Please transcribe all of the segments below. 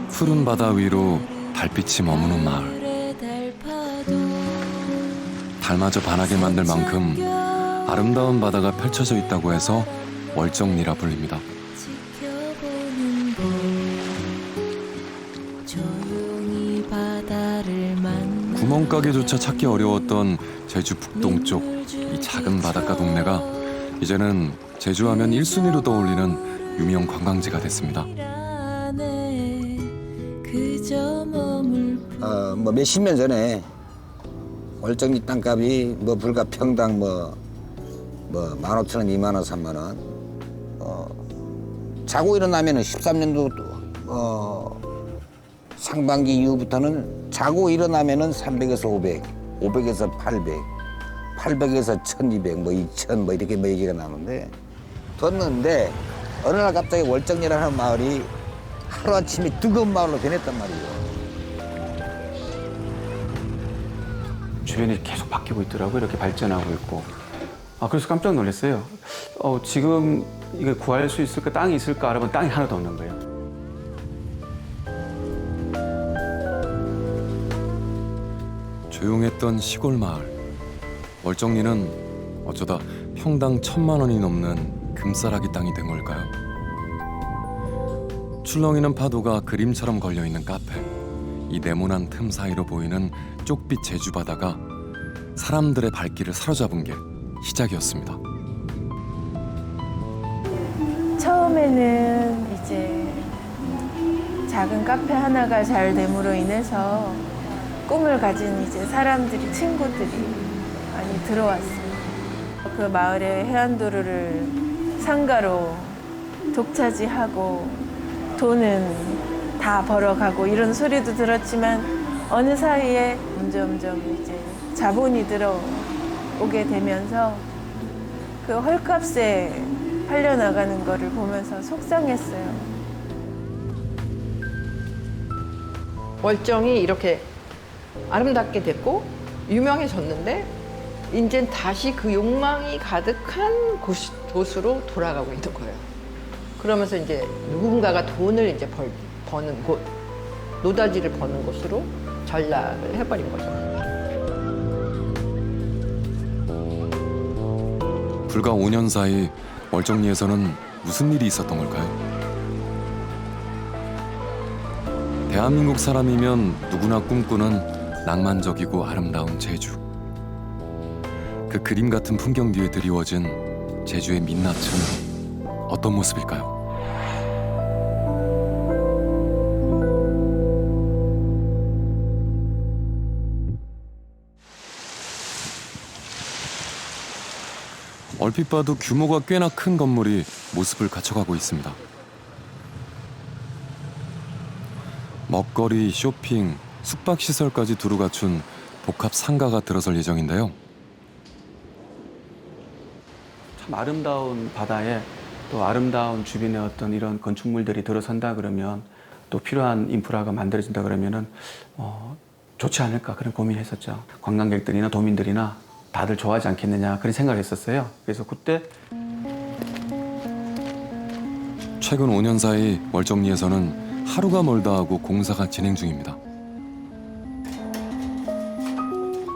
푸른 바다 위로 달빛이 머무는 마을. 달마저 반하게 만들 만큼 아름다운 바다가 펼쳐져 있다고 해서 월정리라 불립니다. 구멍가게조차 찾기 어려웠던 제주 북동쪽 이 작은 바닷가 동네가 이제는 제주하면 1순위로 떠올리는 유명 관광지가 됐습니다. 뭐 몇십 년 전에 월정리 땅값이 뭐 불과 평당 뭐 15,000원, 2만 원, 3만 원. 자고 일어나면은 13년도 상반기 이후부터는 자고 일어나면은 300에서 500, 500에서 800, 800에서 1200, 뭐 2000, 뭐 이렇게 뭐 얘기가 나오는데 뒀는데 어느 날 갑자기 월정리라는 마을이 하루아침에 뜨거운 마을로 변했단 말이에요. 주변이 계속 바뀌고 있더라고요. 이렇게 발전하고 있고. 그래서 깜짝 놀랐어요. 지금 이거 구할 수 있을까? 땅이 있을까? 알아보면 땅이 하나도 없는 거예요. 조용했던 시골 마을. 월정리는 어쩌다 평당 1,000만 원이 넘는 금싸라기 땅이 된 걸까요? 출렁이는 파도가 그림처럼 걸려있는 카페. 이 네모난 틈 사이로 보이는 쪽빛 제주 바다가 사람들의 발길을 사로잡은 게 시작이었습니다. 처음에는 이제 작은 카페 하나가 잘 됨으로 인해서 꿈을 가진 이제 사람들이, 친구들이 많이 들어왔어요. 그 마을의 해안도로를 상가로 독차지하고 돈은 다 벌어가고 이런 소리도 들었지만 어느 사이에 점점 이제 자본이 들어오게 되면서 그 헐값에 팔려나가는 거를 보면서 속상했어요. 월정이 이렇게 아름답게 됐고 유명해졌는데 이젠 다시 그 욕망이 가득한 곳으로 돌아가고 있는 거예요. 그러면서 이제 누군가가 돈을 이제 버는 곳, 노다지를 버는 곳으로 전락을 해버린 거죠. 불과 5년 사이 월정리에서는 무슨 일이 있었던 걸까요? 대한민국 사람이면 누구나 꿈꾸는 낭만적이고 아름다운 제주. 그 그림 같은 풍경 뒤에 드리워진 제주의 민낯은 어떤 모습일까요? 얼핏 봐도 규모가 꽤나 큰 건물이 모습을 갖춰가고 있습니다. 먹거리, 쇼핑, 숙박시설까지 두루 갖춘 복합 상가가 들어설 예정인데요. 참 아름다운 바다에 또 아름다운 주변의 어떤 이런 건축물들이 들어선다 그러면 또 필요한 인프라가 만들어진다 그러면은 좋지 않을까 그런 고민했었죠. 관광객들이나 도민들이나 다들 좋아하지 않겠느냐 그런 생각을 했었어요. 그래서 그때 최근 5년 사이 월정리에서는 하루가 멀다 하고 공사가 진행 중입니다.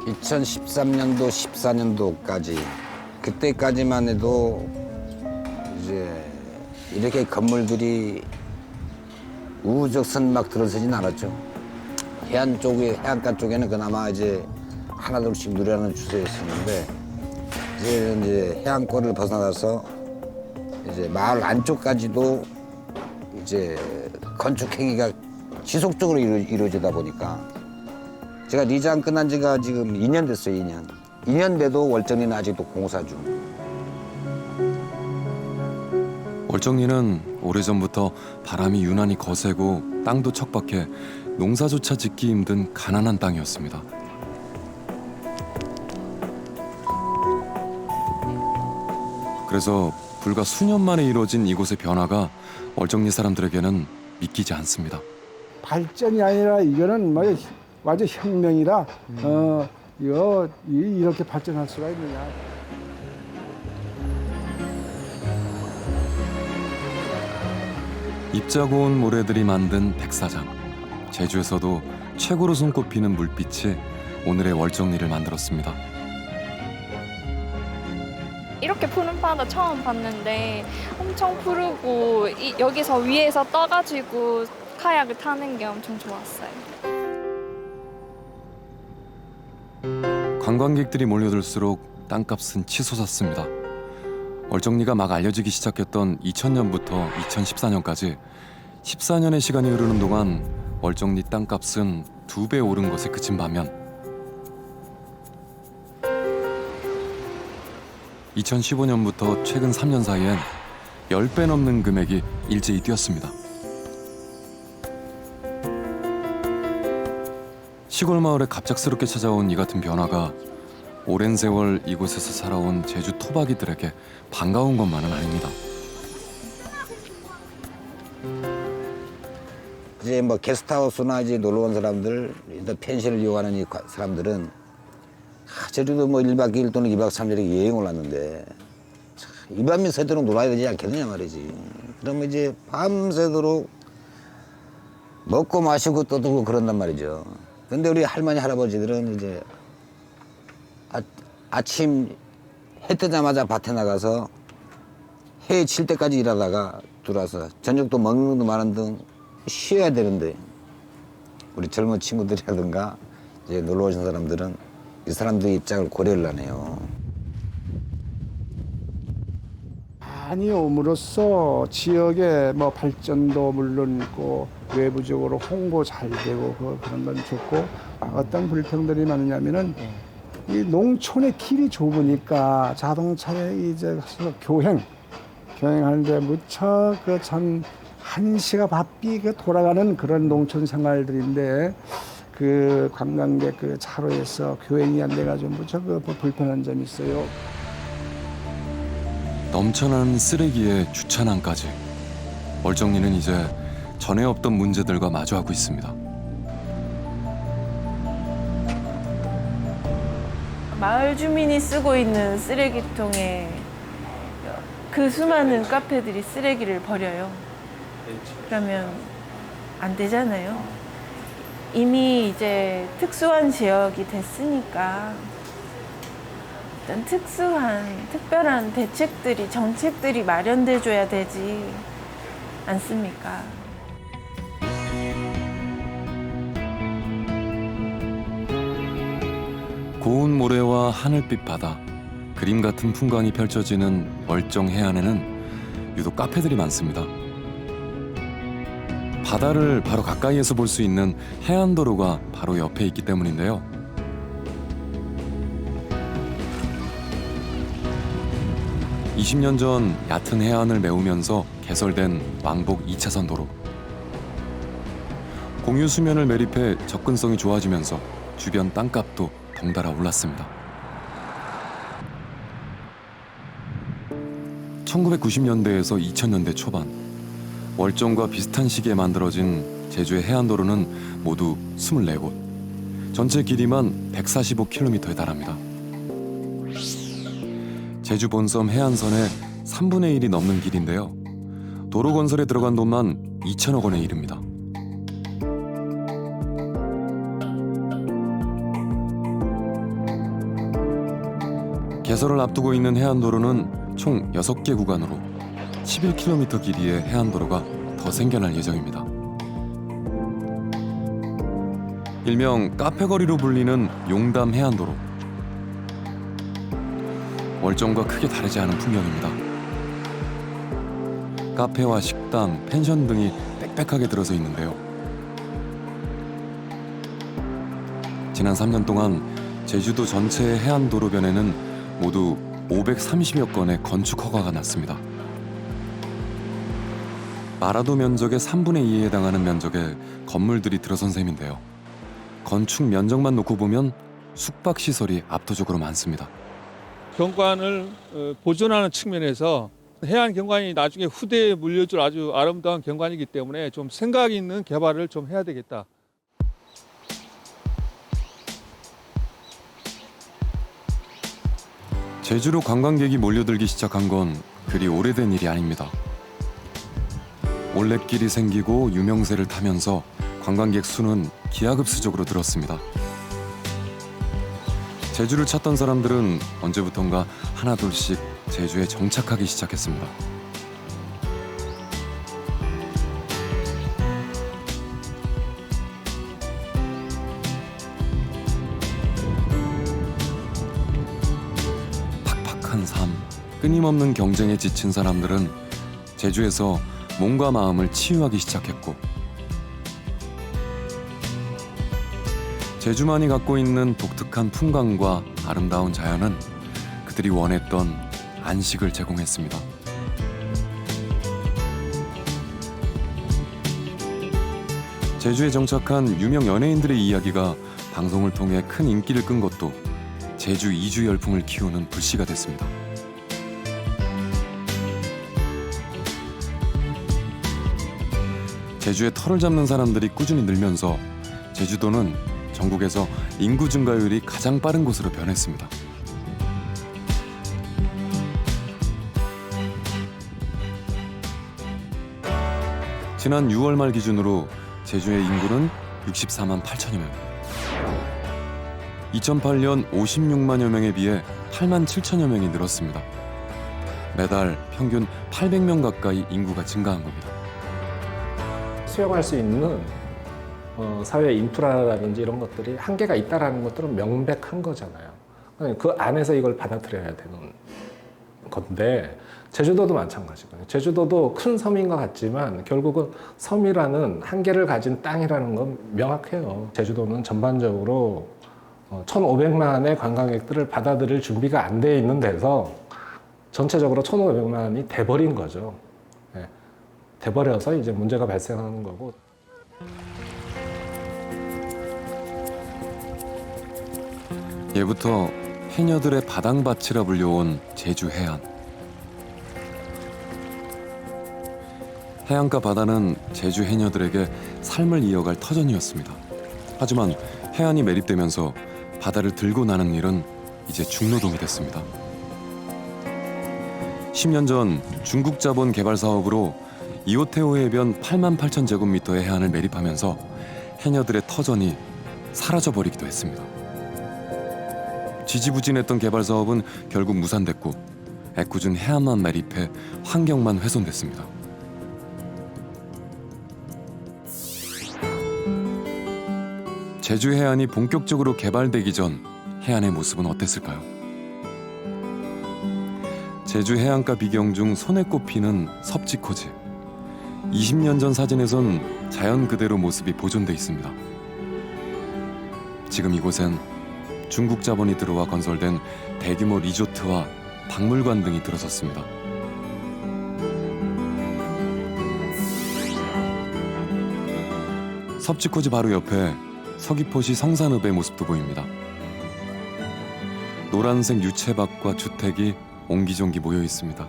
2013년도, 14년도까지 그때까지만 해도 이제 이렇게 건물들이 우후적선 막 들어서진 않았죠. 해안가 쪽에는 그나마 이제 하나둘씩 누려가는 추세였었는데 이제 해안권을 벗어나서 이제 마을 안쪽까지도 이제 건축 행위가 지속적으로 이루어지다 보니까 제가 리장 끝난 지가 지금 2년 됐어요, 2년. 2년 돼도 월정리는 아직도 공사 중. 월정리는 오래전부터 바람이 유난히 거세고 땅도 척박해 농사조차 짓기 힘든 가난한 땅이었습니다. 그래서 불과 수년 만에 이루어진 이곳의 변화가 월정리 사람들에게는 믿기지 않습니다. 발전이 아니라 이거는 뭐 완전 혁명이라 이거 이렇게 발전할 수가 있느냐. 입자 고운 모래들이 만든 백사장. 제주에서도 최고로 손꼽히는 물빛이 오늘의 월정리를 만들었습니다. 이렇게 푸른 바다 처음 봤는데 엄청 푸르고 여기서 위에서 떠가지고 카약을 타는 게 엄청 좋았어요. 관광객들이 몰려들수록 땅값은 치솟았습니다. 월정리가 막 알려지기 시작했던 2000년부터 2014년까지 14년의 시간이 흐르는 동안 월정리 땅값은 2배 오른 것에 그친 반면 2015년부터 최근 3년 사이엔 10배 넘는 금액이 일제히 뛰었습니다. 시골 마을에 갑작스럽게 찾아온 이 같은 변화가 오랜 세월 이곳에서 살아온 제주 토박이들에게 반가운 것만은 아닙니다. 이제 뭐 게스트하우스나 이제 놀러 온 사람들, 일단 펜션을 이용하는 이 사람들은 제주도 뭐 1박 2일 또는 2박 3일에 여행을 왔는데 2박 몇 새도록 놀아야 되지 않겠느냐 말이지. 그러면 이제 밤새도록 먹고 마시고 떠들고 그런단 말이죠. 근데 우리 할머니 할아버지들은 이제 아침 해 뜨자마자 밭에 나가서 해 칠 때까지 일하다가 들어와서 저녁도 먹는 것도 많은 등 쉬어야 되는데 우리 젊은 친구들이라든가 이제 놀러 오신 사람들은 이 사람들의 입장을 고려를 안 해요. 많이 옴으로써 지역의 뭐 발전도 물론 있고 외부적으로 홍보 잘 되고 그런 건 좋고 어떤 불평들이 많으냐면은 이 농촌의 길이 좁으니까 자동차에 이제 가서 교행하는데 무척 그 전 한시가 바삐 돌아가는 그런 농촌 생활들인데 그 관광객 그 차로에서 교행이 안 돼가지고 무척 불편한 점이 있어요. 넘쳐나는 쓰레기에 주차난까지 월정리는 이제 전에 없던 문제들과 마주하고 있습니다. 마을 주민이 쓰고 있는 쓰레기통에 그 수많은 카페들이 쓰레기를 버려요. 그러면 안 되잖아요. 이미 이제 특수한 지역이 됐으니까 어떤 특별한 대책들이, 정책들이 마련돼 줘야 되지 않습니까? 고운 모래와 하늘빛 바다, 그림 같은 풍광이 펼쳐지는 월정 해안에는 유독 카페들이 많습니다. 바다를 바로 가까이에서 볼 수 있는 해안도로가 바로 옆에 있기 때문인데요. (20년) 전 얕은 해안을 메우면서 개설된 왕복 2차선 도로. 공유 수면을 매립해 접근성이 좋아지면서 주변 땅값도 덩달아 올랐습니다. 1990년대에서 2000년대 초반 월정과 비슷한 시기에 만들어진 제주의 해안도로는 모두 24곳, 전체 길이만 145km에 달합니다. 제주 본섬 해안선의 3분의 1이 넘는 길인데요. 도로 건설에 들어간 돈만 2천억 원에 이릅니다. 개설을 앞두고 있는 해안도로는 총 6개 구간으로 11km 길이의 해안도로가 더 생겨날 예정입니다. 일명 카페거리로 불리는 용담 해안도로. 월정과 크게 다르지 않은 풍경입니다. 카페와 식당, 펜션 등이 빽빽하게 들어서 있는데요. 지난 3년 동안 제주도 전체의 해안도로변에는 모두 530여 건의 건축 허가가 났습니다. 마라도 면적의 3분의 2에 해당하는 면적의 건물들이 들어선 셈인데요. 건축 면적만 놓고 보면 숙박시설이 압도적으로 많습니다. 경관을 보존하는 측면에서 해안 경관이 나중에 후대에 물려줄 아주 아름다운 경관이기 때문에 좀 생각 있는 개발을 좀 해야 되겠다. 제주로 관광객이 몰려들기 시작한 건 그리 오래된 일이 아닙니다. 올레길이 생기고 유명세를 타면서 관광객 수는 기하급수적으로 늘었습니다. 제주를 찾던 사람들은 언제부턴가 하나둘씩 제주에 정착하기 시작했습니다. 팍팍한 삶, 끊임없는 경쟁에 지친 사람들은 제주에서 몸과 마음을 치유하기 시작했고, 제주만이 갖고 있는 독특한 풍광과 아름다운 자연은 그들이 원했던 안식을 제공했습니다. 제주에 정착한 유명 연예인들의 이야기가 방송을 통해 큰 인기를 끈 것도 제주 이주 열풍을 키우는 불씨가 됐습니다. 제주에 터를 잡는 사람들이 꾸준히 늘면서 제주도는 전국에서 인구 증가율이 가장 빠른 곳으로 변했습니다. 지난 6월 말 기준으로 제주의 인구는 64만 8천여 명. 2008년 56만여 명에 비해 8만 7천여 명이 늘었습니다. 매달 평균 800명 가까이 인구가 증가한 겁니다. 수용할 수 있는 사회 인프라라든지 이런 것들이 한계가 있다라는 것들은 명백한 거잖아요. 그 안에서 이걸 받아들여야 되는 건데 제주도도 마찬가지거든요. 제주도도 큰 섬인 것 같지만 결국은 섬이라는 한계를 가진 땅이라는 건 명확해요. 제주도는 전반적으로 1,500만의 관광객들을 받아들일 준비가 안 돼 있는 데서 전체적으로 1,500만이 돼버린 거죠. 네. 돼버려서 이제 문제가 발생하는 거고. 예부터 해녀들의 바당밭이라 불려온 제주 해안. 해안가 바다는 제주 해녀들에게 삶을 이어갈 터전이었습니다. 하지만 해안이 매립되면서 바다를 들고 나는 일은 이제 중노동이 됐습니다. 10년 전 중국 자본 개발 사업으로 이오테오 해변 8만 8천 제곱미터의 해안을 매립하면서 해녀들의 터전이 사라져버리기도 했습니다. 지지부진했던 개발 사업은 결국 무산됐고 애꿎은 해안만 매립해 환경만 훼손됐습니다. 제주 해안이 본격적으로 개발되기 전 해안의 모습은 어땠을까요? 제주 해안가 비경 중 손에 꼽히는 섭지코지. 20년 전 사진에선 자연 그대로 모습이 보존돼 있습니다. 지금 이곳엔 중국 자본이 들어와 건설된 대규모 리조트와 박물관 등이 들어섰습니다. 섭지코지 바로 옆에 서귀포시 성산읍의 모습도 보입니다. 노란색 유채밭과 주택이 옹기종기 모여 있습니다.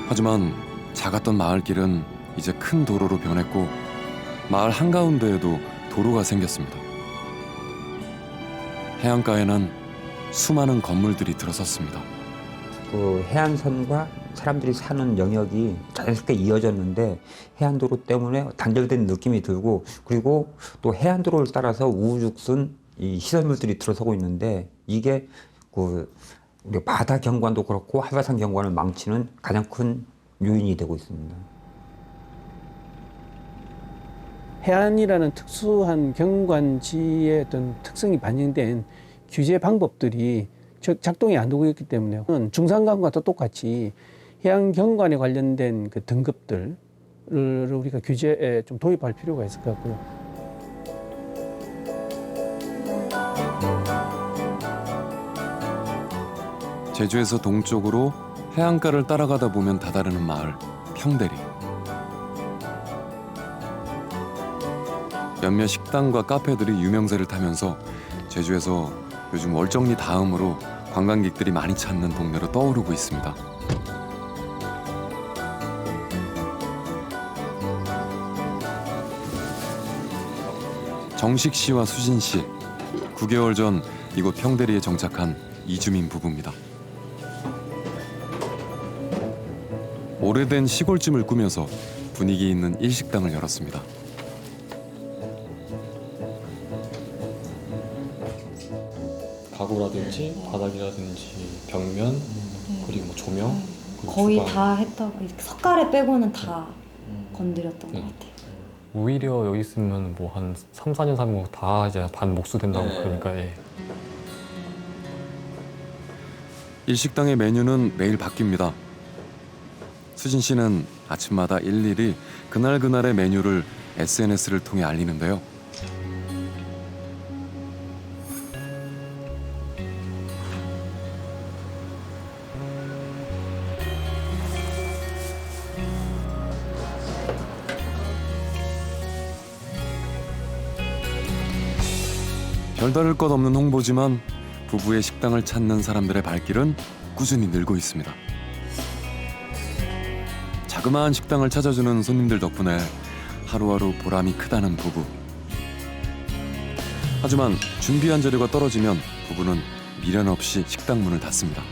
하지만 작았던 마을길은 이제 큰 도로로 변했고 마을 한가운데에도 도로가 생겼습니다. 해안가에는 수많은 건물들이 들어섰습니다. 그 해안선과 사람들이 사는 영역이 자연스럽게 이어졌는데 해안도로 때문에 단절된 느낌이 들고, 그리고 또 해안도로를 따라서 우후죽순 이 시설물들이 들어서고 있는데 이게 그 우리 바다 경관도 그렇고 한라산 경관을 망치는 가장 큰 요인이 되고 있습니다. 해안이라는 특수한 경관지의 어떤 특성이 반영된 규제 방법들이 작동이 안 되고 있기 때문에 중산강과 똑같이 해안 경관에 관련된 그 등급들을 우리가 규제에 좀 도입할 필요가 있을 것 같고요. 제주에서 동쪽으로 해안가를 따라가다 보면 다다르는 마을 평대리. 몇몇 식당과 카페들이 유명세를 타면서 제주에서 요즘 월정리 다음으로 관광객들이 많이 찾는 동네로 떠오르고 있습니다. 정식 씨와 수진 씨, 9개월 전 이곳 평대리에 정착한 이주민 부부입니다. 오래된 시골집을 꾸며서 분위기 있는 일식당을 열었습니다. 가구라든지 바닥이라든지 벽면 그리고 뭐 조명 그리고 거의 주방. 다 했다고 석가래 빼고는 다 건드렸던 것 같아요. 오히려 여기 있으면 뭐 한 3, 4년 살면 다 이제 반 목수 된다고 그러니까 예. 일식당의 메뉴는 매일 바뀝니다. 수진 씨는 아침마다 일일이 그날그날의 메뉴를 SNS를 통해 알리는데요. 별다를 것 없는 홍보지만 부부의 식당을 찾는 사람들의 발길은 꾸준히 늘고 있습니다. 자그마한 식당을 찾아주는 손님들 덕분에 하루하루 보람이 크다는 부부. 하지만 준비한 재료가 떨어지면 부부는 미련 없이 식당 문을 닫습니다.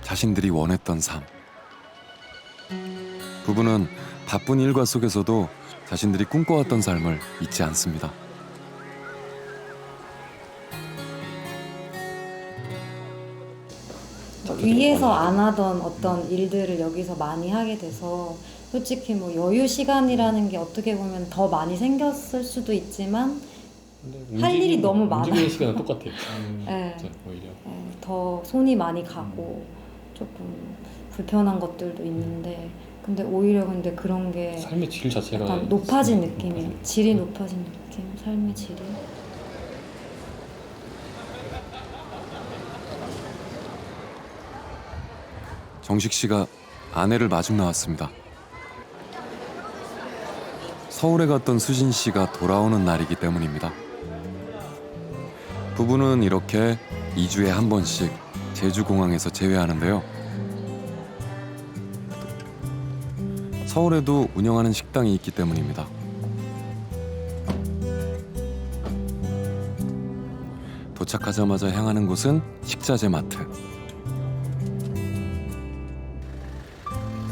자신들이 원했던 삶. 부부는 바쁜 일과 속에서도 자신들이 꿈꿔왔던 삶을 잊지 않습니다. 위에서 안 하던 어떤 일들을 여기서 많이 하게 돼서 솔직히 뭐 여유 시간이라는 게 어떻게 보면 더 많이 생겼을 수도 있지만 할 일이 너무 많아요. 움직이는 시간은 똑같아요. 네. 오히려. 네, 더 손이 많이 가고 조금 불편한 것들도 있는데 근데 오히려 근데 그런 게 삶의 질 자체가 약간 높아진 느낌이에요. 질이 높아진 느낌, 삶의 질이. 정식 씨가 아내를 마중 나왔습니다. 서울에 갔던 수진 씨가 돌아오는 날이기 때문입니다. 부부는 이렇게 2주에 한 번씩 제주공항에서 재회하는데요. 서울에도 운영하는 식당이 있기 때문입니다. 도착하자마자 향하는 곳은 식자재 마트.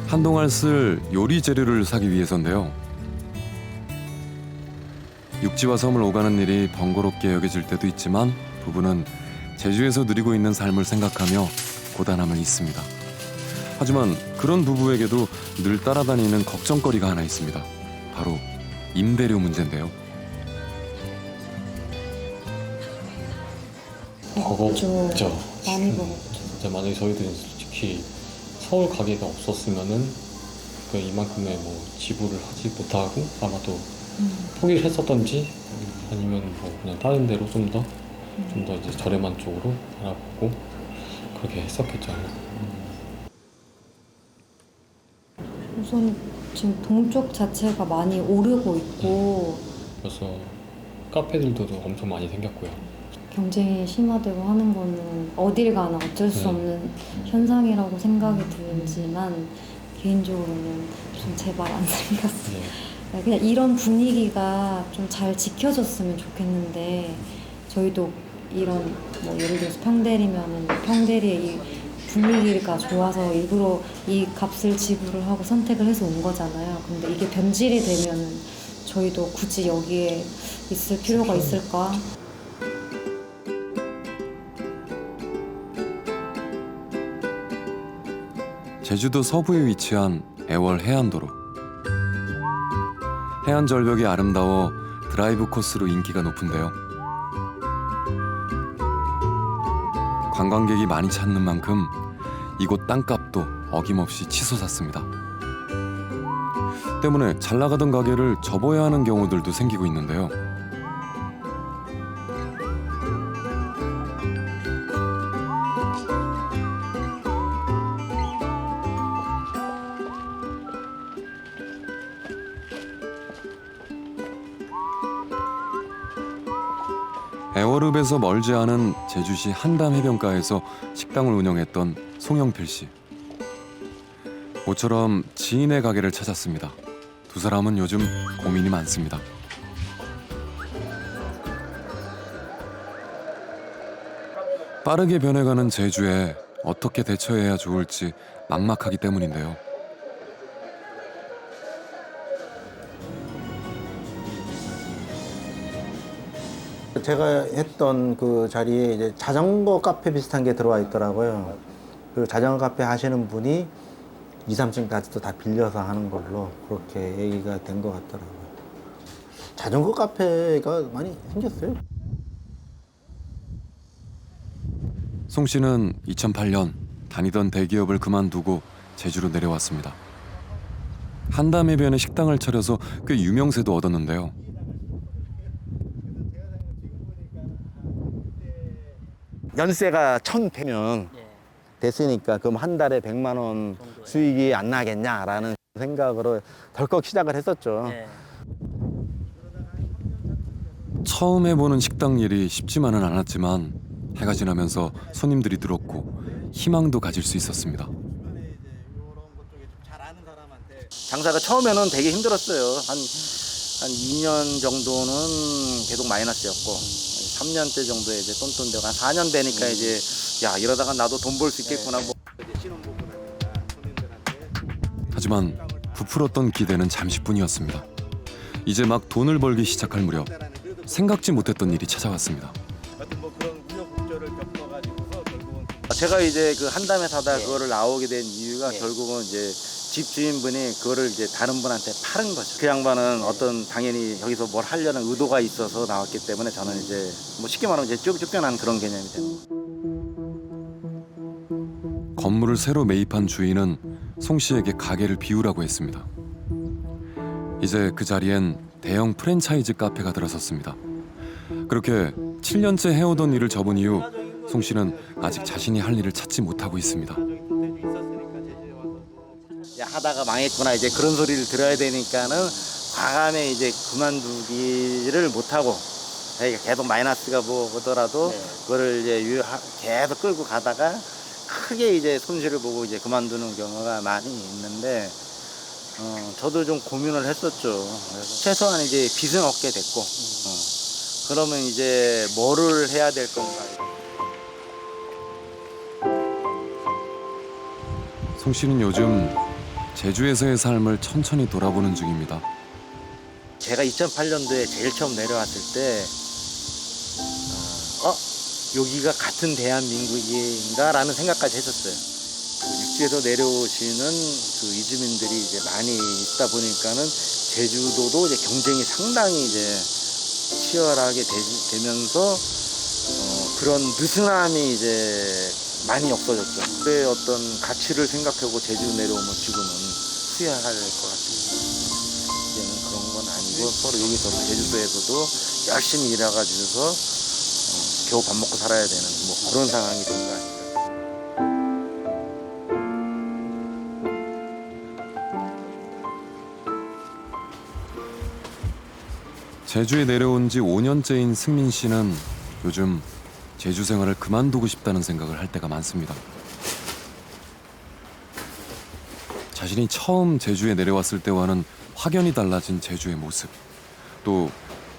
한동안 쓸 요리 재료를 사기 위해서인데요. 육지와 섬을 오가는 일이 번거롭게 여겨질 때도 있지만 부부는 제주에서 누리고 있는 삶을 생각하며 고단함을 잊습니다. 하지만 그런 부부에게도 늘 따라다니는 걱정거리가 하나 있습니다. 바로 임대료 문제인데요. 버겁죠. 많이 버겁죠. 진짜 만약에 저희들은 솔직히 서울 가게가 없었으면은 그 이만큼의 뭐 지불을 하지 못하고 아마도 포기를 했었던지 아니면 뭐 그냥 다른 데로 좀 더 이제 저렴한 쪽으로 알아보고 그렇게 했었겠죠. 우선 지금 동쪽 자체가 많이 오르고 있고 그래서 카페들도 엄청 많이 생겼고요. 경쟁이 심화되고 하는 거는 어딜 가나 어쩔 수 없는 현상이라고 생각이 들지만 개인적으로는 좀 제발 안 생겼어요. 그냥 이런 분위기가 좀 잘 지켜졌으면 좋겠는데 저희도 이런 뭐 예를 들어서 평대리면은 평대리의 이 분위기가 좋아서 일부러 이 값을 지불을 하고 선택을 해서 온 거잖아요. 근데 이게 변질이 되면은 저희도 굳이 여기에 있을 필요가 있을까? 제주도 서부에 위치한 애월 해안도로. 해안 절벽이 아름다워 드라이브 코스로 인기가 높은데요. 관광객이 많이 찾는 만큼 이곳 땅값도 어김없이 치솟았습니다. 때문에 잘 나가던 가게를 접어야 하는 경우들도 생기고 있는데요. 애월읍에서 멀지 않은 제주시 한담 해변가에서 식당을 운영했던 송영필 씨. 모처럼 지인의 가게를 찾았습니다. 두 사람은 요즘 고민이 많습니다. 빠르게 변해가는 제주에 어떻게 대처해야 좋을지 막막하기 때문인데요. 제가 했던 그 자리에 이제 자전거 카페 비슷한 게 들어와 있더라고요. 그 자전거 카페 하시는 분이 2, 3층까지도 다 빌려서 하는 걸로 그렇게 얘기가 된 것 같더라고요. 자전거 카페가 많이 생겼어요. 송 씨는 2008년 다니던 대기업을 그만두고 제주로 내려왔습니다. 한담해변에 식당을 차려서 꽤 유명세도 얻었는데요. 연세가 1,100년 됐으니까 그럼 한 달에 100만 원 수익이 안 나겠냐라는 생각으로 덜컥 시작을 했었죠. 처음 해보는 식당 일이 쉽지만은 않았지만 해가 지나면서 손님들이 늘었고 희망도 가질 수 있었습니다. 장사가 처음에는 되게 힘들었어요. 한 2년 정도는 계속 마이너스였고 3년째 정도에 이제 똔똔되고 한 4년 되니까 이제 야 이러다가 나도 돈 벌 수 있겠구나. 뭐. 하지만 부풀었던 기대는 잠시뿐이었습니다. 이제 막 돈을 벌기 시작할 무렵 생각지 못했던 일이 찾아왔습니다. 제가 이제 그 한담에 사다 그거를 나오게 된 이유가 결국은 이제 집주인분이 그거를 이제 다른 분한테 팔은 거죠. 그 양반은 어떤 당연히 여기서 뭘 하려는 의도가 있어서 나왔기 때문에 저는 이제 뭐 쉽게 말하면 이제 쫓겨난 그런 개념이 됩니다. 건물을 새로 매입한 주인은 송 씨에게 가게를 비우라고 했습니다. 이제 그 자리엔 대형 프랜차이즈 카페가 들어섰습니다. 그렇게 7년째 해오던 일을 접은 이후 송 씨는 아직 자신이 할 일을 찾지 못하고 있습니다. 야, 하다가 망했구나 이제 그런 소리를 들어야 되니까는 과감히 이제 그만두기를 못하고 계속 마이너스가 뭐 오더라도 그거를 이제 계속 끌고 가다가 크게 이제 손실을 보고 이제 그만두는 경우가 많이 있는데 저도 좀 고민을 했었죠. 그래서 최소한 이제 빚은 얻게 됐고 그러면 이제 뭐를 해야 될 건가. 송 씨는 요즘 제주에서의 삶을 천천히 돌아보는 중입니다. 제가 2008년도에 제일 처음 내려왔을 때 여기가 같은 대한민국인가라는 생각까지 했었어요. 육지에서 내려오시는 그 이주민들이 이제 많이 있다 보니까는 제주도도 이제 경쟁이 상당히 이제 치열하게 되면서 그런 느슨함이 이제 많이 없어졌죠. 그의 어떤 가치를 생각하고 제주 내려오면 지금은 후회할 것 같습니다. 이제는 그런 건 아니고 서로 여기서 제주도에서도 열심히 일해가지고서 겨우 밥 먹고 살아야 되는 뭐 그런 상황이 된 거 아닙니까? 제주에 내려온 지 5년째인 승민 씨는 요즘 제주 생활을 그만두고 싶다는 생각을 할 때가 많습니다. 자신이 처음 제주에 내려왔을 때와는 확연히 달라진 제주의 모습, 또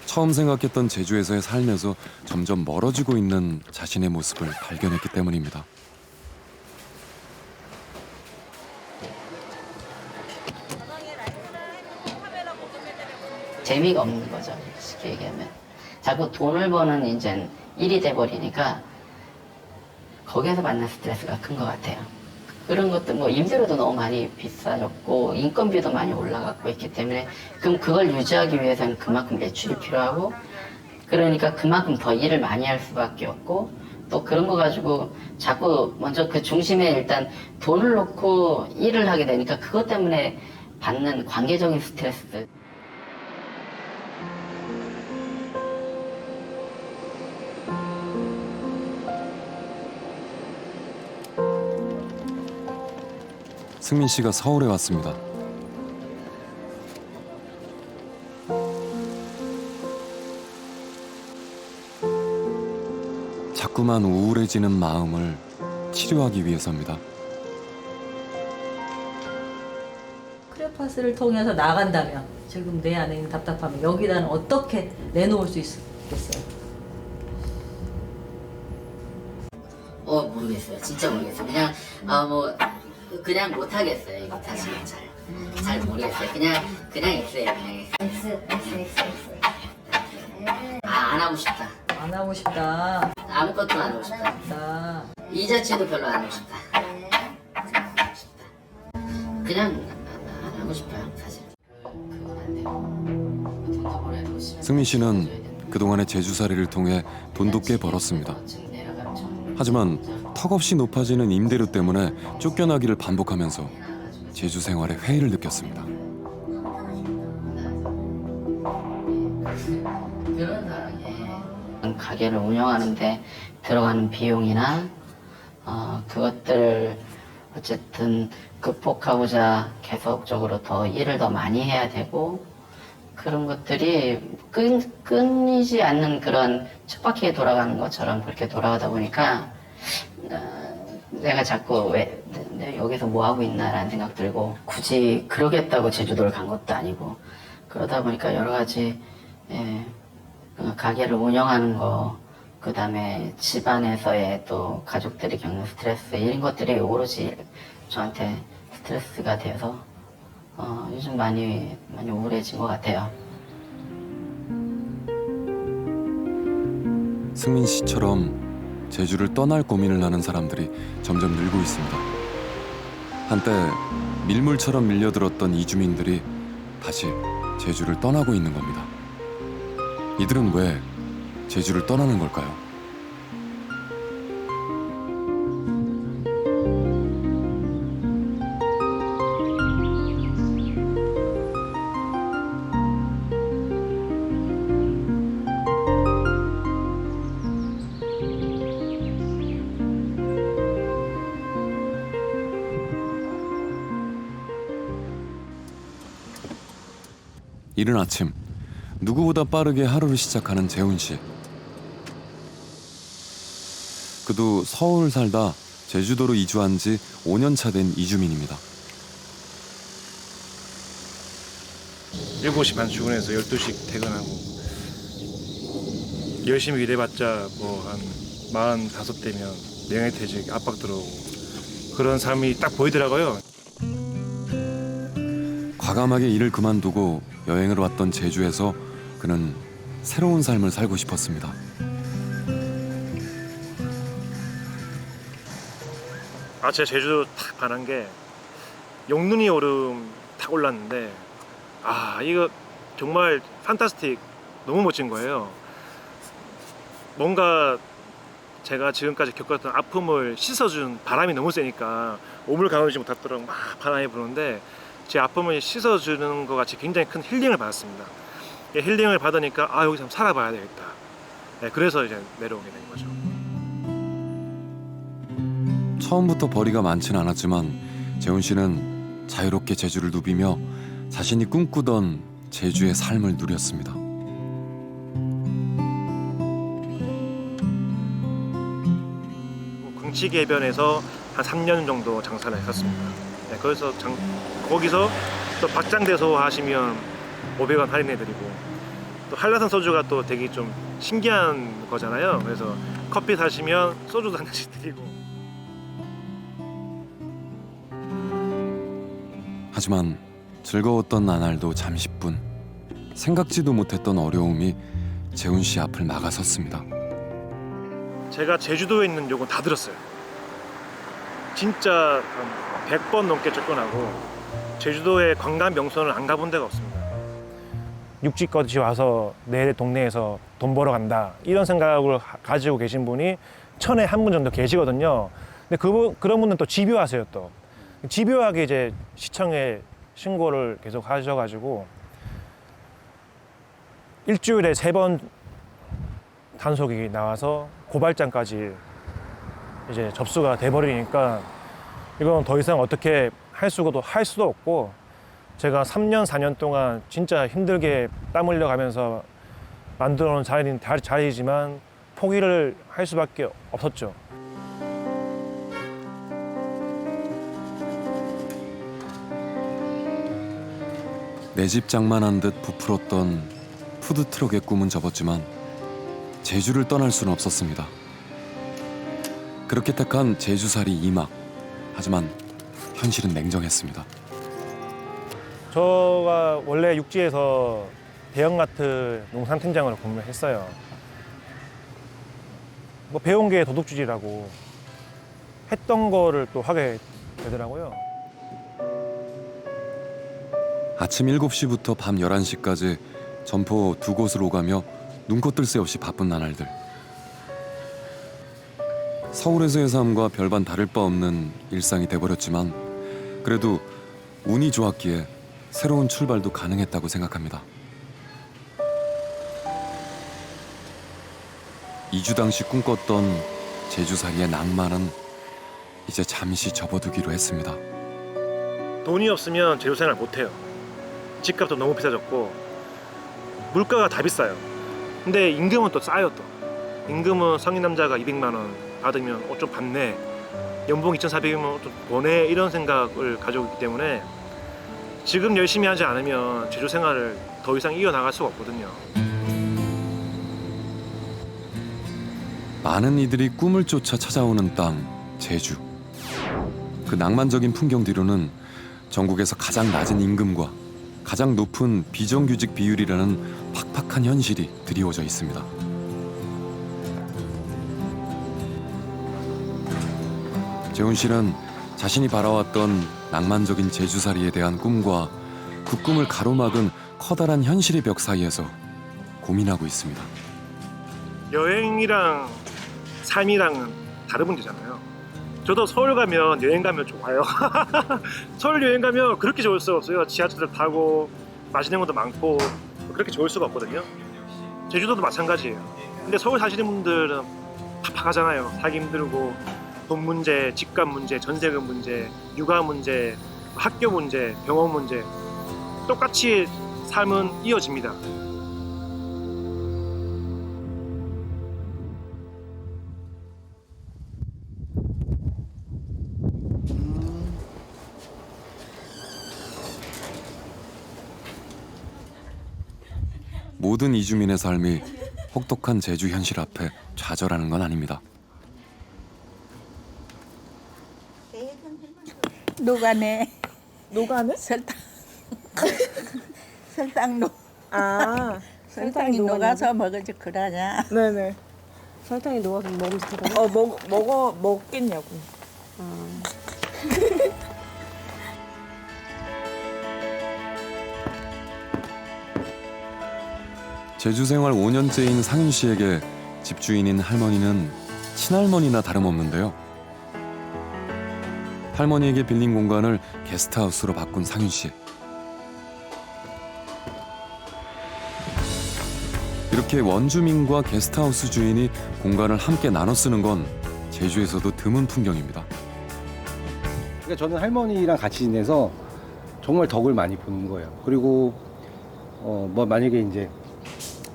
처음 생각했던 제주에서의 살면서 점점 멀어지고 있는 자신의 모습을 발견했기 때문입니다. 재미가 없는 거죠. 쉽게 얘기하면. 자꾸 돈을 버는 이제 일이 돼버리니까 거기에서 만난 스트레스가 큰 것 같아요. 그런 것도 뭐 임대료도 너무 많이 비싸졌고 인건비도 많이 올라갔고 있기 때문에 그럼 그걸 유지하기 위해서는 그만큼 매출이 필요하고 그러니까 그만큼 더 일을 많이 할 수밖에 없고 또 그런 거 가지고 자꾸 먼저 그 중심에 일단 돈을 놓고 일을 하게 되니까 그것 때문에 받는 관계적인 스트레스. 승민 씨가 서울에 왔습니다. 자꾸만 우울해지는 마음을 치료하기 위해서입니다. 크레파스를 통해서 나간다면 지금 내 안에 있는 답답함을 여기다는 어떻게 내놓을 수 있겠어요? 모르겠어요. 진짜 모르겠어요. 그냥 그냥 못 하겠어요. 이거 사실 잘 모르겠어요. 그냥 X예요. 그냥 X. 안 하고 싶다. 안 하고 싶다. 아무것도 안 하고 싶다. 이 자체도 별로 안 하고 싶다. 그냥 안 하고 싶어요, 사실. 그건 안 돼요. 승민 씨는 그동안의 제주살이를 통해 돈도 꽤 벌었습니다. 하지만 턱없이 높아지는 임대료 때문에 쫓겨나기를 반복하면서 제주 생활에 회의를 느꼈습니다. 가게를 운영하는데 들어가는 비용이나 그것들을 어쨌든 극복하고자 계속적으로 더 일을 더 많이 해야 되고 그런 것들이 끊이지 않는 그런 쳇바퀴에 돌아가는 것처럼 그렇게 돌아가다 보니까 내가 자꾸 왜 여기서 뭐 하고 있나라는 생각 들고 굳이 그러겠다고 제주도를 간 것도 아니고 그러다 보니까 여러 가지 가게를 운영하는 거 그다음에 집안에서의 또 가족들이 겪는 스트레스 이런 것들이 오로지 저한테 스트레스가 돼서 요즘 많이 우울해진 것 같아요. 승민 씨처럼 제주를 떠날 고민을 하는 사람들이 점점 늘고 있습니다. 한때 밀물처럼 밀려들었던 이주민들이 다시 제주를 떠나고 있는 겁니다. 이들은 왜 제주를 떠나는 걸까요? 이른 아침 누구보다 빠르게 하루를 시작하는 재훈 씨. 그도 서울 살다 제주도로 이주한 지 5년 차 된 이주민입니다. 7시 반 출근해서 12시 퇴근하고 열심히 일해봤자 뭐 한 45대면 명예퇴직 압박 들어오고 그런 삶이 딱 보이더라고요. 과감하게 일을 그만두고 여행을 왔던 제주에서 그는 새로운 삶을 살고 싶었습니다. 제가 제주도 딱 반한 게 용눈이 오름 딱 올랐는데 이거 정말 판타스틱 너무 멋진 거예요. 뭔가 제가 지금까지 겪었던 아픔을 씻어준 바람이 너무 세니까 몸을 가누지 못하도록 막 바람이 부는데 제 아픔을 씻어주는 것 같이 굉장히 큰 힐링을 받았습니다. 힐링을 받으니까 여기서 한번 살아봐야 되겠다. 그래서 이제 내려오게 된 거죠. 처음부터 벌이가 많지는 않았지만 재훈 씨는 자유롭게 제주를 누비며 자신이 꿈꾸던 제주의 삶을 누렸습니다. 궁치개변에서 한 3년 정도 장사를 했었습니다. 그래서 거기서 또 박장대소 하시면 500원 할인해드리고 또 한라산 소주가 또 되게 좀 신기한 거잖아요. 그래서 커피 사시면 소주도 한 잔씩 드리고. 하지만 즐거웠던 나날도 잠시뿐 생각지도 못했던 어려움이 재훈 씨 앞을 막아섰습니다. 제가 제주도에 있는 욕은 다 들었어요. 진짜 한 100번 넘게 쫓겨나고 제주도의 관광 명소는 안 가본 데가 없습니다. 육지까지 와서 내 동네에서 돈 벌어 간다 이런 생각을 가지고 계신 분이 1000에 한 분 정도 계시거든요. 근데 그런 분은 또 집요하세요. 또 집요하게 이제 시청에 신고를 계속 하셔가지고 일주일에 3번 단속이 나와서 고발장까지 이제 접수가 돼버리니까 이건 더 이상 어떻게 할 수도 없고 제가 3년, 4년 동안 진짜 힘들게 땀 흘려가면서 만들어 놓은 자리이지만 포기를 할 수밖에 없었죠. 내 집 장만한 듯 부풀었던 푸드트럭의 꿈은 접었지만 제주를 떠날 수는 없었습니다. 그렇게 택한 제주살이 2막. 하지만 현실은 냉정했습니다. 저가 원래 육지에서 대형마트 농산팀장으로 근무했어요. 뭐 배운 게 도둑질이라고 했던 거를 또 하게 되더라고요. 아침 7시부터 밤 11시까지 점포 2곳을 오가며 눈코 뜰 새 없이 바쁜 나날들. 서울에서의 삶과 별반 다를 바 없는 일상이 돼버렸지만 그래도 운이 좋았기에 새로운 출발도 가능했다고 생각합니다. 이주 당시 꿈꿨던 제주살이의 낭만은 이제 잠시 접어두기로 했습니다. 돈이 없으면 제주 생활 못해요. 집값도 너무 비싸졌고 물가가 다 비싸요. 근데 임금은 또 싸요. 또 임금은 성인 남자가 200만 원 받으면 옷 좀 받네, 연봉 2,400이면 옷 좀 보내, 이런 생각을 가지고 있기 때문에 지금 열심히 하지 않으면 제주 생활을 더 이상 이어나갈 수가 없거든요. 많은 이들이 꿈을 쫓아 찾아오는 땅, 제주. 그 낭만적인 풍경 뒤로는 전국에서 가장 낮은 임금과 가장 높은 비정규직 비율이라는 팍팍한 현실이 드리워져 있습니다. 재훈 씨는 자신이 바라왔던 낭만적인 제주살이에 대한 꿈과 그 꿈을 가로막은 커다란 현실의 벽 사이에서 고민하고 있습니다. 여행이랑 삶이랑은 다른 문제잖아요. 저도 서울 가면 여행 가면 좋아요. 서울 여행 가면 그렇게 좋을 수가 없어요. 지하철을 타고 맛있는 것도 많고 그렇게 좋을 수가 없거든요. 제주도도 마찬가지예요. 근데 서울 사시는 분들은 팍팍하잖아요. 살기 힘들고 돈 문제, 집값 문제, 전세금 문제, 육아 문제, 학교 문제, 병원 문제, 똑같이 삶은 이어집니다. 모든 이주민의 삶이 혹독한 제주 현실 앞에 좌절하는 건 아닙니다. 노가네. 노가네? 설탕. 설탕 아, 설탕이 녹아서 먹어지 그러냐. 네네. 설탕이 녹아서 먹으면 되나? 먹겠냐고. 제주 생활 5년째인 상윤 씨에게 집주인인 할머니는 친할머니나 다름없는데요. 할머니에게 빌린 공간을 게스트하우스로 바꾼 상윤 씨. 이렇게 원주민과 게스트하우스 주인이 공간을 함께 나눠 쓰는 건 제주에서도 드문 풍경입니다. 그러니까 저는 할머니랑 같이 지내서 정말 덕을 많이 보는 거예요. 그리고 뭐 만약에 이제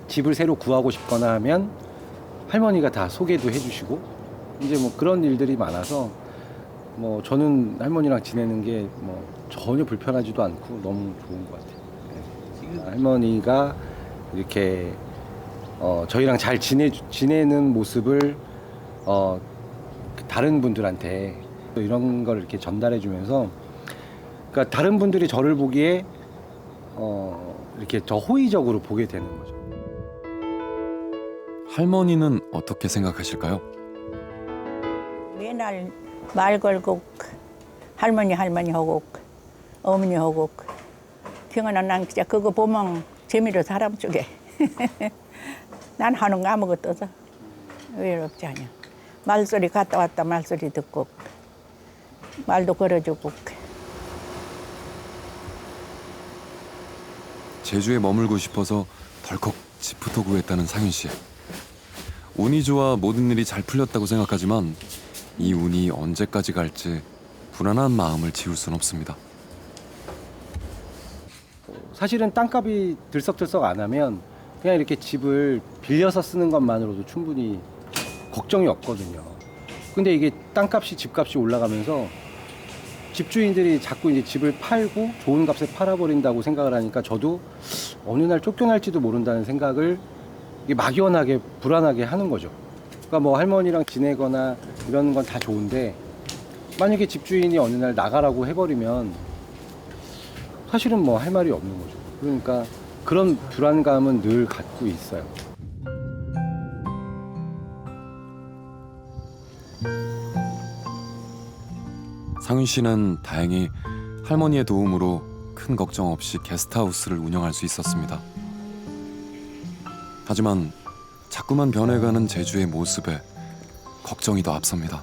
집을 새로 구하고 싶거나 하면 할머니가 다 소개도 해주시고 이제 뭐 그런 일들이 많아서 뭐 저는 할머니랑 지내는 게 뭐 전혀 불편하지도 않고 너무 좋은 것 같아요. 네. 할머니가 이렇게 저희랑 잘 지내는 모습을 다른 분들한테 이런 걸 이렇게 전달해주면서 그러니까 다른 분들이 저를 보기에 이렇게 저 호의적으로 보게 되는 거죠. 할머니는 어떻게 생각하실까요? 맨날 말 걸고 할머니 하고 어머니 하고 경은아 난 진짜 그거 보면 재미로 사람 쪽에 난 하는 거 아무것도 없어. 외롭지 않냐. 말소리 갔다 왔다 말소리 듣고 말도 걸어주고. 제주에 머물고 싶어서 덜컥 집부터 구했다는 상윤 씨. 운이 좋아 모든 일이 잘 풀렸다고 생각하지만 이 운이 언제까지 갈지 불안한 마음을 지울 순 없습니다. 사실은 땅값이 들썩들썩 안 하면 그냥 이렇게 집을 빌려서 쓰는 것만으로도 충분히 걱정이 없거든요. 근데 이게 땅값이 집값이 올라가면서 집주인들이 자꾸 이제 집을 팔고 좋은 값에 팔아버린다고 생각을 하니까 저도 어느 날 쫓겨날지도 모른다는 생각을 막연하게 불안하게 하는 거죠. 그러니까 뭐 할머니랑 지내거나 이런 건 다 좋은데 만약에 집주인이 어느 날 나가라고 해버리면 사실은 뭐 할 말이 없는 거죠. 그러니까 그런 불안감은 늘 갖고 있어요. 상윤 씨는 다행히 할머니의 도움으로 큰 걱정 없이 게스트하우스를 운영할 수 있었습니다. 하지만 자꾸만 변해가는 제주의 모습에 걱정이 더 앞섭니다.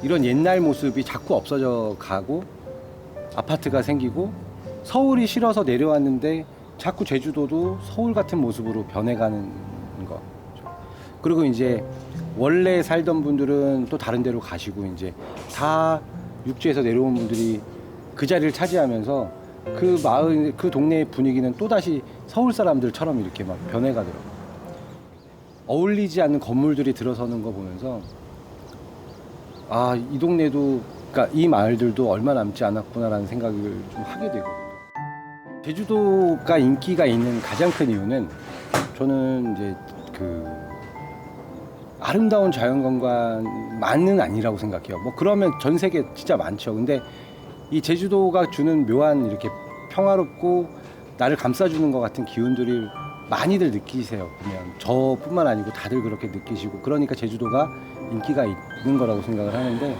이런 옛날 모습이 자꾸 없어져 가고 아파트가 생기고 서울이 싫어서 내려왔는데 자꾸 제주도도 서울 같은 모습으로 변해가는 거. 그리고 이제 원래 살던 분들은 또 다른 데로 가시고 이제 다 육지에서 내려온 분들이 그 자리를 차지하면서 그 마을, 그 동네의 분위기는 또다시 서울 사람들처럼 이렇게 막 변해가더라고요. 어울리지 않는 건물들이 들어서는 거 보면서 아, 이 동네도, 그러니까 이 마을들도 얼마 남지 않았구나라는 생각을 좀 하게 되거든요. 제주도가 인기가 있는 가장 큰 이유는 저는 이제 그 아름다운 자연관광만은 아니라고 생각해요. 뭐 그러면 전 세계 진짜 많죠. 근데 이 제주도가 주는 묘한 이렇게 평화롭고 나를 감싸주는 것 같은 기운들이 많이들 느끼세요. 보면 저뿐만 아니고 다들 그렇게 느끼시고 그러니까 제주도가 인기가 있는 거라고 생각을 하는데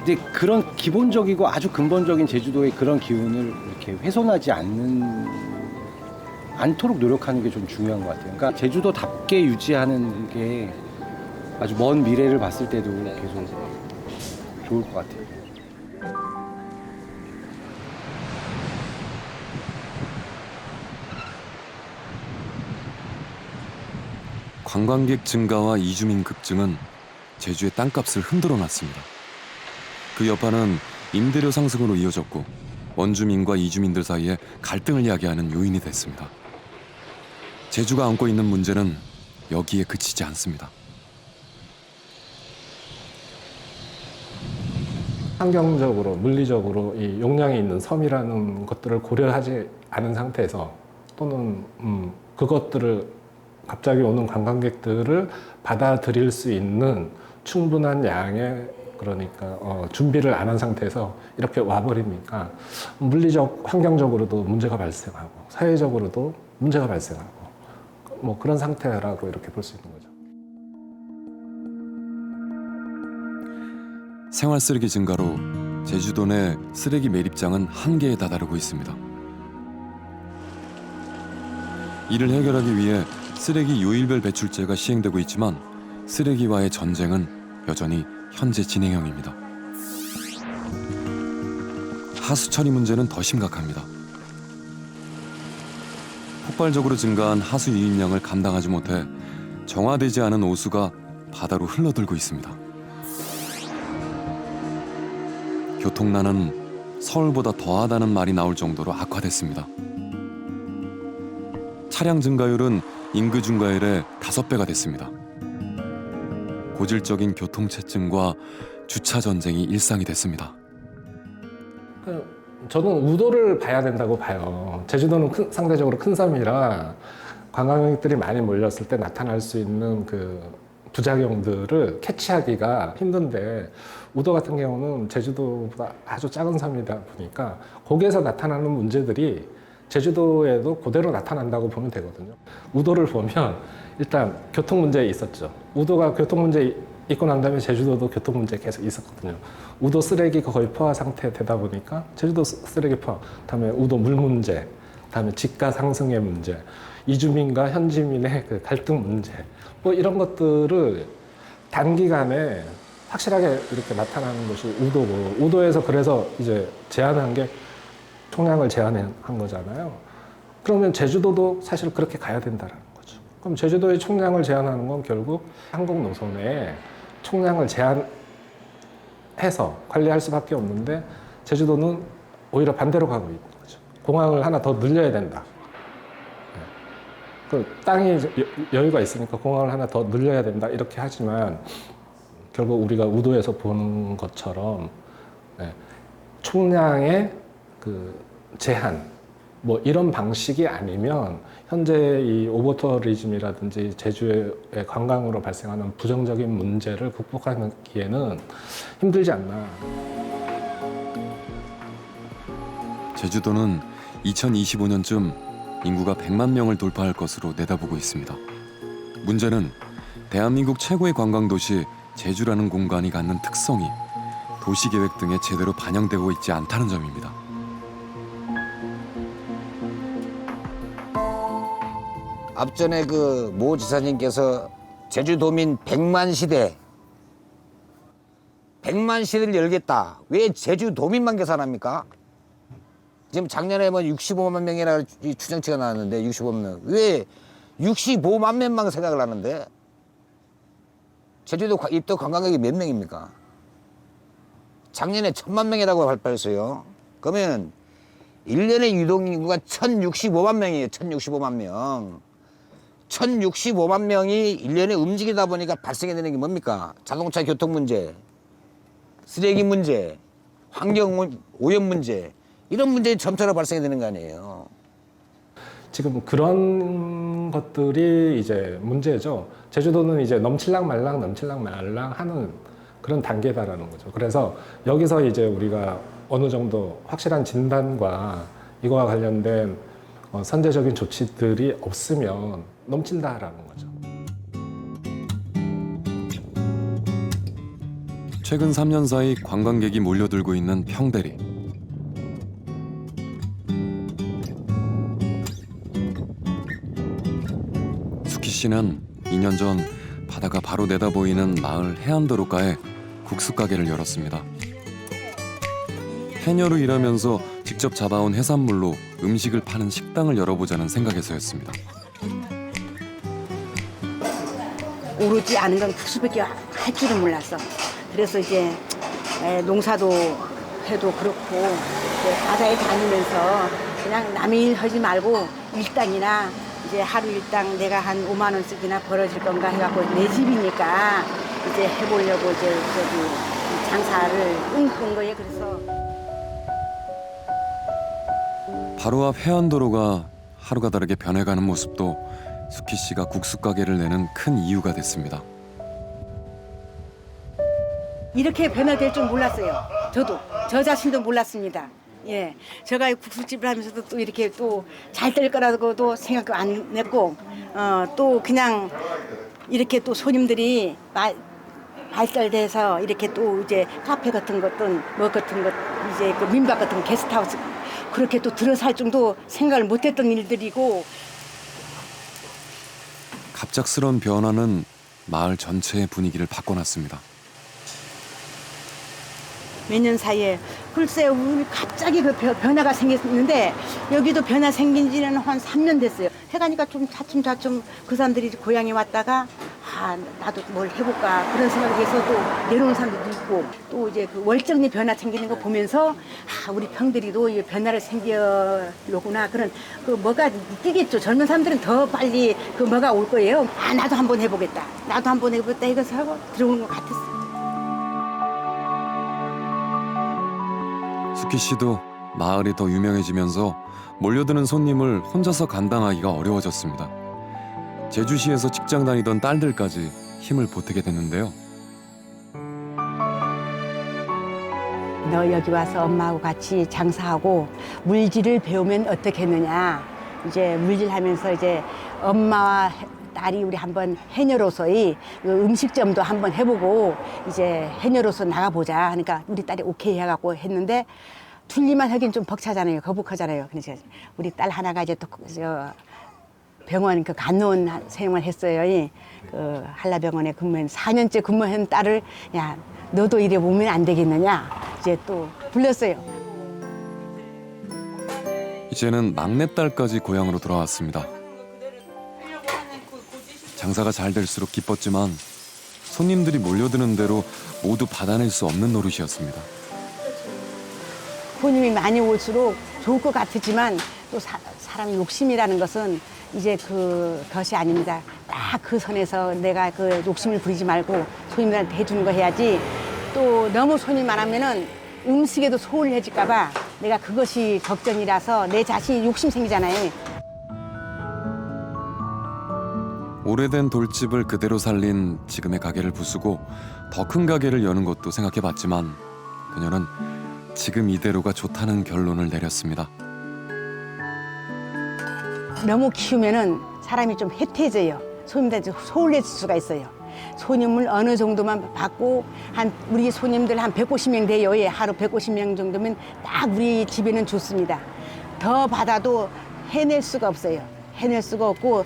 이제 그런 기본적이고 아주 근본적인 제주도의 그런 기운을 이렇게 훼손하지 않도록 노력하는 게 좀 중요한 것 같아요. 그러니까 제주도답게 유지하는 게 아주 먼 미래를 봤을 때도 계속 좋을 것 같아요. 관광객 증가와 이주민 급증은 제주의 땅값을 흔들어 놨습니다. 그 여파는 임대료 상승으로 이어졌고 원주민과 이주민들 사이에 갈등을 야기하는 요인이 됐습니다. 제주가 안고 있는 문제는 여기에 그치지 않습니다. 환경적으로, 물리적으로 이 용량이 있는 섬이라는 것들을 고려하지 않은 상태에서 또는 그것들을 갑자기 오는 관광객들을 받아들일 수 있는 충분한 양의 그러니까 준비를 안 한 상태에서 이렇게 와버리니까 물리적, 환경적으로도 문제가 발생하고 사회적으로도 문제가 발생하고 뭐 그런 상태라고 이렇게 볼 수 있는 거죠. 생활 쓰레기 증가로 제주도 내 쓰레기 매립장은 한계에 다다르고 있습니다. 이를 해결하기 위해 쓰레기 요일별 배출제가 시행되고 있지만 쓰레기와의 전쟁은 여전히 현재 진행형입니다. 하수 처리 문제는 더 심각합니다. 폭발적으로 증가한 하수 유입량을 감당하지 못해 정화되지 않은 오수가 바다로 흘러들고 있습니다. 교통난은 서울보다 더하다는 말이 나올 정도로 악화됐습니다. 차량 증가율은 인구 증가율의 5배가 됐습니다. 고질적인 교통체증과 주차 전쟁이 일상이 됐습니다. 저는 우도를 봐야 된다고 봐요. 제주도는 상대적으로 큰 섬이라 관광객들이 많이 몰렸을 때 나타날 수 있는 그 부작용들을 캐치하기가 힘든데 우도 같은 경우는 제주도보다 아주 작은 섬이다 보니까 거기에서 나타나는 문제들이 제주도에도 그대로 나타난다고 보면 되거든요. 우도를 보면 일단 교통 문제 있었죠. 우도가 교통 문제 있고 난 다음에 제주도도 교통 문제 계속 있었거든요. 우도 쓰레기가 거의 포화 상태 되다 보니까 제주도 쓰레기 포화, 다음에 우도 물 문제, 다음에 집가 상승의 문제, 이주민과 현지민의 그 갈등 문제, 뭐 이런 것들을 단기간에 확실하게 이렇게 나타나는 것이 우도고, 우도에서 그래서 이제 제안한 게 총량을 제한한 거잖아요. 그러면 제주도도 사실 그렇게 가야 된다는 거죠. 그럼 제주도의 총량을 제한하는 건 결국 한국 노선에 총량을 제한해서 관리할 수밖에 없는데 제주도는 오히려 반대로 가고 있는 거죠. 공항을 하나 더 늘려야 된다. 그 땅이 여유가 있으니까 공항을 하나 더 늘려야 된다 이렇게 하지만 결국 우리가 우도에서 보는 것처럼 총량의 그 제한 뭐 이런 방식이 아니면 현재 이 오버투어리즘이라든지 제주의 관광으로 발생하는 부정적인 문제를 극복하기에는 힘들지 않나. 제주도는 2025년쯤 인구가 100만 명을 돌파할 것으로 내다보고 있습니다. 문제는 대한민국 최고의 관광도시 제주라는 공간이 갖는 특성이 도시계획 등에 제대로 반영되고 있지 않다는 점입니다. 앞전에 그 모 지사님께서 제주도민 100만 시대 100만 시대를 열겠다. 왜 제주도민만 계산합니까? 지금 작년에 뭐 65만 명이라는 추정치가 나왔는데 65만 명. 왜 65만 명만 생각을 하는데 제주도 입도 관광객이 몇 명입니까? 작년에 1000만 명이라고 발표했어요. 그러면 1년의 유동인구가 1065만 명이에요. 1065만 명. 1065만 명이 1년에 움직이다 보니까 발생이 되는 게 뭡니까? 자동차 교통 문제, 쓰레기 문제, 환경 오염 문제, 이런 문제가 점차로 발생이 되는 거 아니에요. 지금 그런 것들이 이제 문제죠. 제주도는 이제 넘칠랑 말랑 하는 그런 단계다라는 거죠. 그래서 여기서 이제 우리가 어느 정도 확실한 진단과 이거와 관련된 선제적인 조치들이 없으면 넘친다라는 거죠. 최근 3년 사이 관광객이 몰려들고 있는 평대리. 수키 씨는 2년 전 바다가 바로 내다보이는 마을 해안도로가에 국수 가게를 열었습니다. 해녀로 일하면서 직접 잡아온 해산물로 음식을 파는 식당을 열어보자는 생각에서였습니다. 오르지 않은 건 국수밖에 할 줄은 몰랐어. 그래서 이제 농사도 해도 그렇고 이제 바다에 다니면서 그냥 남의 일 하지 말고 일당이나 이제 하루 일당 내가 한 5만 원씩이나 벌어질 건가 해갖고 내 집이니까 이제 해보려고 이제 저기 장사를 꿈꾼 거예요. 그래서 바로 앞 해안도로가 하루가 다르게 변해가는 모습도 수키 씨가 국수 가게를 내는 큰 이유가 됐습니다. 이렇게 변화될 줄 몰랐어요. 저도 저 자신도 몰랐습니다. 예, 제가 국수집을 하면서도 또 이렇게 또 잘 될 거라고도 생각 안 했고, 또 그냥 이렇게 또 손님들이 발달돼서 이렇게 또 이제 카페 같은 것든 뭐 같은 것 이제 그 민박 같은 게스트하우스 그렇게 또 들어살 정도 생각을 못했던 일들이고. 갑작스러운 변화는 마을 전체의 분위기를 바꿔놨습니다. 몇 년 사이에 글쎄 우리 갑자기 그 변화가 생겼는데 여기도 변화 생긴 지는 한 3년 됐어요. 해가니까 좀 차츰차츰 그 사람들이 고향에 왔다가 나도 뭘 해볼까 그런 생각을 해서 또 내려오는 사람들도 있고 또 이제 그 월정리 변화 생기는 거 보면서 우리 평들이도 이 변화를 생겨요구나 그런 그 뭐가 느끼겠죠. 젊은 사람들은 더 빨리 그 뭐가 올 거예요. 나도 한번 해보겠다. 나도 한번 해보겠다 이것을 하고 들어오는 것 같았어요. 수키 씨도 마을이 더 유명해지면서 몰려드는 손님을 혼자서 감당하기가 어려워졌습니다. 제주시에서 직장 다니던 딸들까지 힘을 보태게 됐는데요. 너 여기 와서 엄마하고 같이 장사하고 물질을 배우면 어떻게 했느냐. 이제 물질하면서 이제 엄마와 딸이 우리 한번 해녀로서의 음식점도 한번 해보고 이제 해녀로서 나가보자 하니까 우리 딸이 오케이 해갖고 했는데 둘리만 하긴 좀 벅차잖아요. 거북하잖아요. 그래서 우리 딸 하나가 이제 또 병원 그 간호원 생활을 했어요. 그 한라병원에 4년째 근무한 딸을 야 너도 이래 보면 안 되겠느냐 이제 또 불렀어요. 이제는 막내딸까지 고향으로 돌아왔습니다. 장사가 잘 될수록 기뻤지만 손님들이 몰려드는 대로 모두 받아낼 수 없는 노릇이었습니다. 손님이 많이 올수록 좋을 것 같지만 또 사람 욕심이라는 것은 이제 그것이 아닙니다. 딱 그 선에서 내가 그 욕심을 부리지 말고 손님들한테 해주는 거 해야지 또 너무 손이 많으면은 음식에도 소홀해질까 봐 내가 그것이 걱정이라서 내 자신이 욕심 생기잖아요. 오래된 돌집을 그대로 살린 지금의 가게를 부수고 더 큰 가게를 여는 것도 생각해봤지만 그녀는 지금 이대로가 좋다는 결론을 내렸습니다. 너무 키우면은 사람이 좀 해태져요. 손님들한테 소홀해질 수가 있어요. 손님을 어느 정도만 받고 우리 손님들 한 150명 돼요. 예, 하루 150명 정도면 딱 우리 집에는 좋습니다. 더 받아도 해낼 수가 없어요. 해낼 수가 없고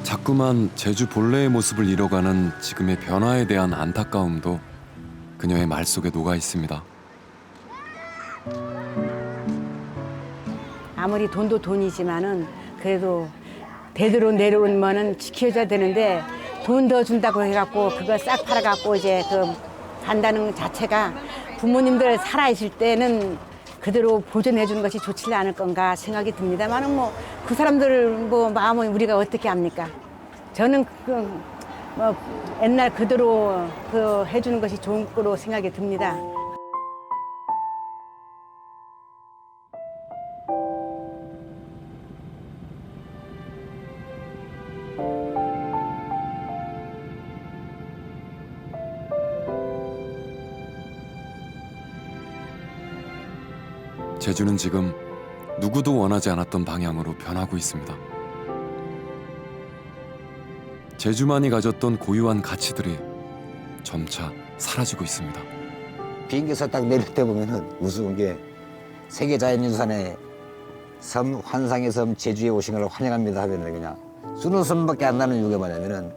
자꾸만 제주 본래의 모습을 잃어가는 지금의 변화에 대한 안타까움도 그녀의 말 속에 녹아 있습니다. 아무리 돈도 돈이지만은 그래도 대대로 내려온 거는 지켜줘야 되는데 돈 더 준다고 해갖고 그걸 싹 팔아갖고 이제 그 간다는 자체가 부모님들 살아있을 때는 그대로 보존해 주는 것이 좋지 않을 건가 생각이 듭니다만은 뭐 그 사람들 뭐 마음은 우리가 어떻게 합니까? 저는 뭐 옛날 그대로 그 해주는 것이 좋은 거로 생각이 듭니다. 제주는 지금 누구도 원하지 않았던 방향으로 변하고 있습니다. 제주만이 가졌던 고유한 가치들이 점차 사라지고 있습니다. 비행기에서 딱 내릴 때 보면은 우스운 게 세계자연유산의 섬 환상의 섬 제주에 오신 걸 환영합니다 하면은 그냥 순웃음밖에 안 나는 이유가 뭐냐면은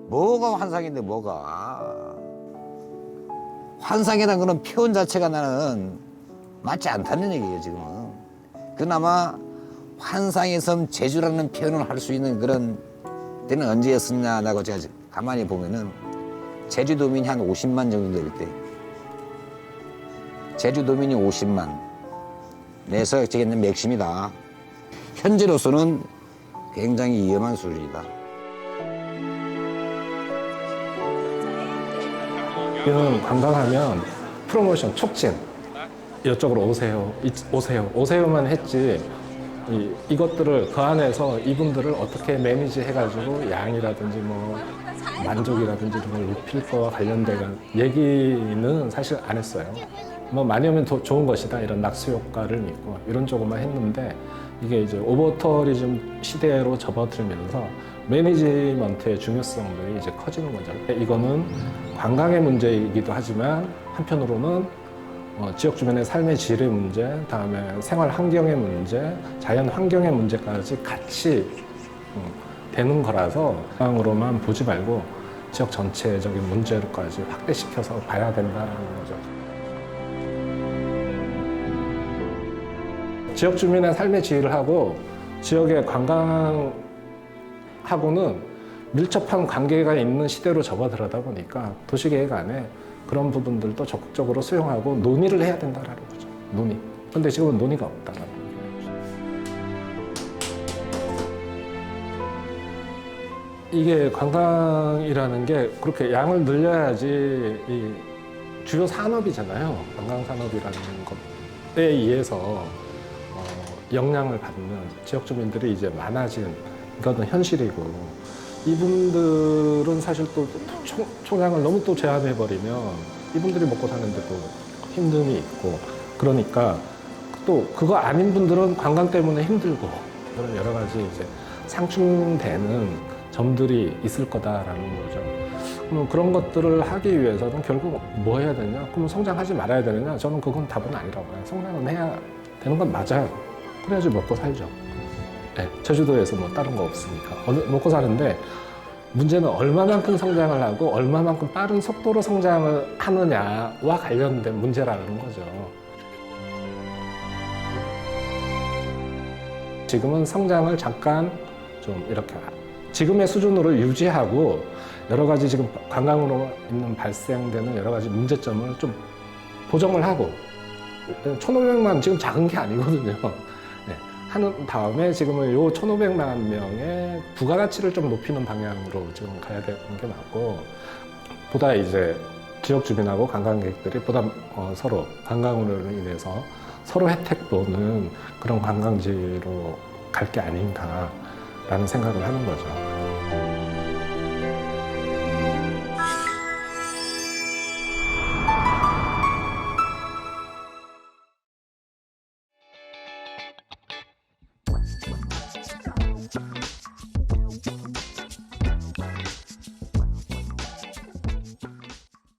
뭐가 환상인데 뭐가 환상이라는 거는 표현 자체가 나는 맞지 않다는 얘기예요 지금은. 그나마 환상의 섬 제주라는 표현을 할 수 있는 그런 때는 언제였었냐라고 제가 가만히 보면은 제주도민이 한 50만 정도 될 때 제주도민이 50만 내서 제게는 맥심이다. 현재로서는 굉장히 위험한 수준이다. 여기는 관광하면 프로모션 촉진 이쪽으로 오세요만 했지 이것들을 그 안에서 이분들을 어떻게 매니지 해가지고 양이라든지 뭐 만족이라든지 이런 걸 높일 거와 관련된 얘기는 사실 안 했어요. 뭐 많이 오면 더 좋은 것이다 이런 낙수 효과를 믿고 이런 쪽으로만 했는데 이게 이제 오버터리즘 시대로 접어들면서 매니지먼트의 중요성들이 이제 커지는 거죠. 이거는 관광의 문제이기도 하지만 한편으로는 지역 주민의 삶의 질의 문제, 다음에 생활 환경의 문제, 자연 환경의 문제까지 같이 되는 거라서 관광으로만 보지 말고 지역 전체적인 문제로까지 확대시켜서 봐야 된다는 거죠. 지역 주민의 삶의 질을 하고 지역의 관광하고는 밀접한 관계가 있는 시대로 접어들어다 보니까 도시계획 안에 그런 부분들도 적극적으로 수용하고 논의를 해야 된다는 거죠. 논의. 근데 지금은 논의가 없다는 거예요. 이게 관광이라는 게 그렇게 양을 늘려야지 이 주요 산업이잖아요. 관광산업이라는 것에 의해서 영향을 받는 지역 주민들이 이제 많아진 이거는 현실이고 이분들은 사실 또 총량을 너무 또 제한해버리면 이분들이 먹고 사는데 또 힘듦이 있고 그러니까 또 그거 아닌 분들은 관광 때문에 힘들고 그런 여러 가지 이제 상충되는 점들이 있을 거다라는 거죠. 그럼 그런 것들을 하기 위해서는 결국 뭐 해야 되냐? 그럼 성장하지 말아야 되느냐? 저는 그건 답은 아니라고 해요. 성장은 해야 되는 건 맞아요. 그래야지 먹고 살죠. 네, 제주도에서 뭐 다른 거 없으니까 먹고 사는데 문제는 얼마만큼 성장을 하고 얼마만큼 빠른 속도로 성장을 하느냐와 관련된 문제라는 거죠. 지금은 성장을 잠깐 좀 이렇게 지금의 수준으로 유지하고 여러 가지 지금 관광으로 있는 발생되는 여러 가지 문제점을 좀 보정을 하고 1,500만 지금 작은 게 아니거든요. 네, 하는 다음에 지금은 요 1,500만 명의 부가가치를 좀 높이는 방향으로 지금 가야 되는 게 맞고 보다 이제 지역 주민하고 관광객들이 보다 서로 관광으로 인해서 서로 혜택 보는 그런 관광지로 갈 게 아닌가라는 생각을 하는 거죠.